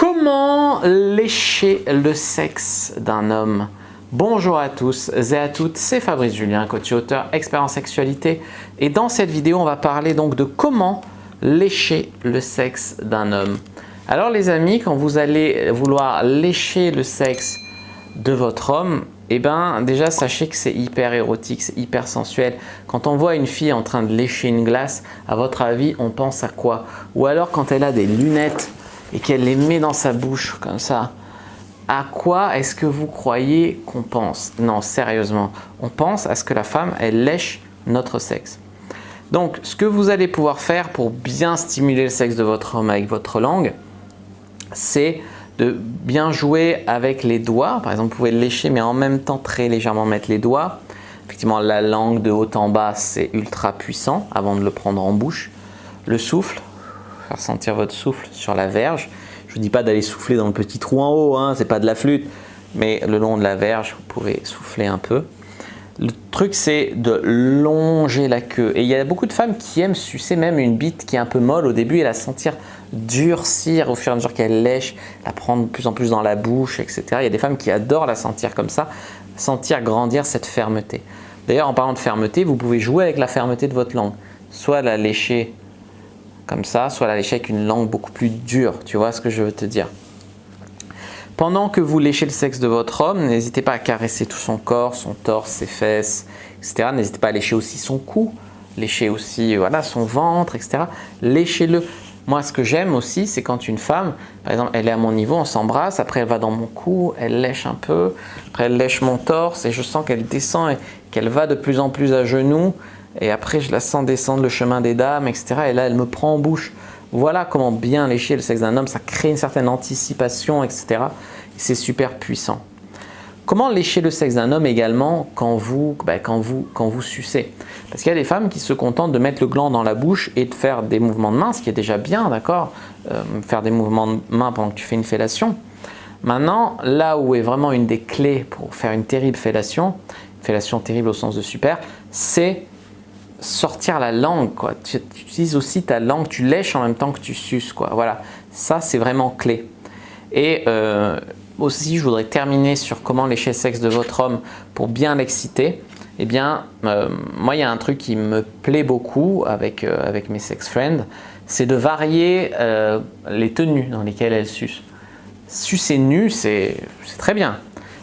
Comment lécher le sexe d'un homme? Bonjour à tous et à toutes, c'est Fabrice Julien, coach et auteur, expert en sexualité. Et dans cette vidéo, on va parler donc de comment lécher le sexe d'un homme. Alors les amis, quand vous allez vouloir lécher le sexe de votre homme, eh bien déjà sachez que c'est hyper érotique, c'est hyper sensuel. Quand on voit une fille en train de lécher une glace, à votre avis, on pense à quoi? Ou alors quand elle a des lunettes et qu'elle les met dans sa bouche comme ça, à quoi est-ce que vous croyez qu'on pense? Non, sérieusement, on pense à ce que la femme, elle lèche notre sexe. Donc, ce que vous allez pouvoir faire pour bien stimuler le sexe de votre homme avec votre langue, c'est de bien jouer avec les doigts. Par exemple, vous pouvez le lécher, mais en même temps très légèrement mettre les doigts. Effectivement, la langue de haut en bas, c'est ultra puissant avant de le prendre en bouche. Le souffle, faire sentir votre souffle sur la verge. Je ne vous dis pas d'aller souffler dans le petit trou en haut, hein, c'est pas de la flûte, mais le long de la verge, vous pouvez souffler un peu. Le truc, c'est de longer la queue. Et il y a beaucoup de femmes qui aiment sucer même une bite qui est un peu molle au début et la sentir durcir au fur et à mesure qu'elle lèche, la prendre de plus en plus dans la bouche, etc. Il y a des femmes qui adorent la sentir comme ça, sentir grandir cette fermeté. D'ailleurs, en parlant de fermeté, vous pouvez jouer avec la fermeté de votre langue. Soit la lécher comme ça, soit la lécher avec une langue beaucoup plus dure. Tu vois ce que je veux te dire? Pendant que vous léchez le sexe de votre homme, n'hésitez pas à caresser tout son corps, son torse, ses fesses, etc. N'hésitez pas à lécher aussi son cou, lécher aussi voilà, son ventre, etc. Léchez-le. Moi, ce que j'aime aussi, c'est quand une femme, par exemple, elle est à mon niveau, on s'embrasse, après elle va dans mon cou, elle lèche un peu, après elle lèche mon torse et je sens qu'elle descend et qu'elle va de plus en plus à genoux. Et après, je la sens descendre le chemin des dames, etc. Et là, elle me prend en bouche. Voilà comment bien lécher le sexe d'un homme. Ça crée une certaine anticipation, etc. Et c'est super puissant. Comment lécher le sexe d'un homme également quand vous sucez? Parce qu'il y a des femmes qui se contentent de mettre le gland dans la bouche et de faire des mouvements de main, ce qui est déjà bien, d'accord? Faire des mouvements de main pendant que tu fais une fellation. Maintenant, là où est vraiment une des clés pour faire une terrible fellation terrible au sens de super, c'est sortir la langue, quoi. Tu utilises aussi ta langue, tu lèches en même temps que tu suces, quoi. Voilà, ça c'est vraiment clé. Et aussi, je voudrais terminer sur comment lécher le sexe de votre homme pour bien l'exciter. Eh bien, moi, il y a un truc qui me plaît beaucoup avec mes sex friends, c'est de varier les tenues dans lesquelles elles sucent. Sucer nu, c'est très bien.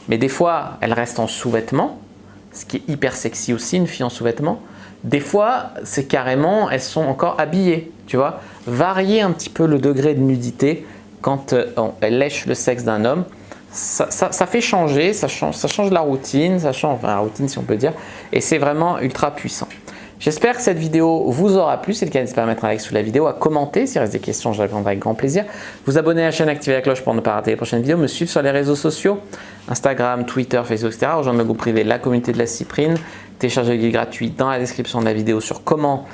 Mais des fois, elles restent en sous-vêtements, ce qui est hyper sexy aussi, une fille en sous-vêtements. Des fois, c'est carrément, elles sont encore habillées, tu vois. Varier un petit peu le degré de nudité quand elle lèche le sexe d'un homme, ça fait changer, ça change la routine, la routine si on peut dire, et c'est vraiment ultra puissant. J'espère que cette vidéo vous aura plu. Si c'est le cas, n'hésitez pas à mettre un like sous la vidéo, à commenter. S'il reste des questions, je répondrai avec grand plaisir. Vous abonner à la chaîne, activer la cloche pour ne pas rater les prochaines vidéos. Me suivre sur les réseaux sociaux, Instagram, Twitter, Facebook, etc. Rejoindre le groupe privé La Communauté de la Cyprine. Télécharger le guide gratuit dans la description de la vidéo sur comment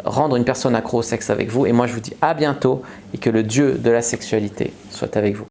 rendre une personne accro au sexe avec vous. Et moi, je vous dis à bientôt et que le Dieu de la sexualité soit avec vous.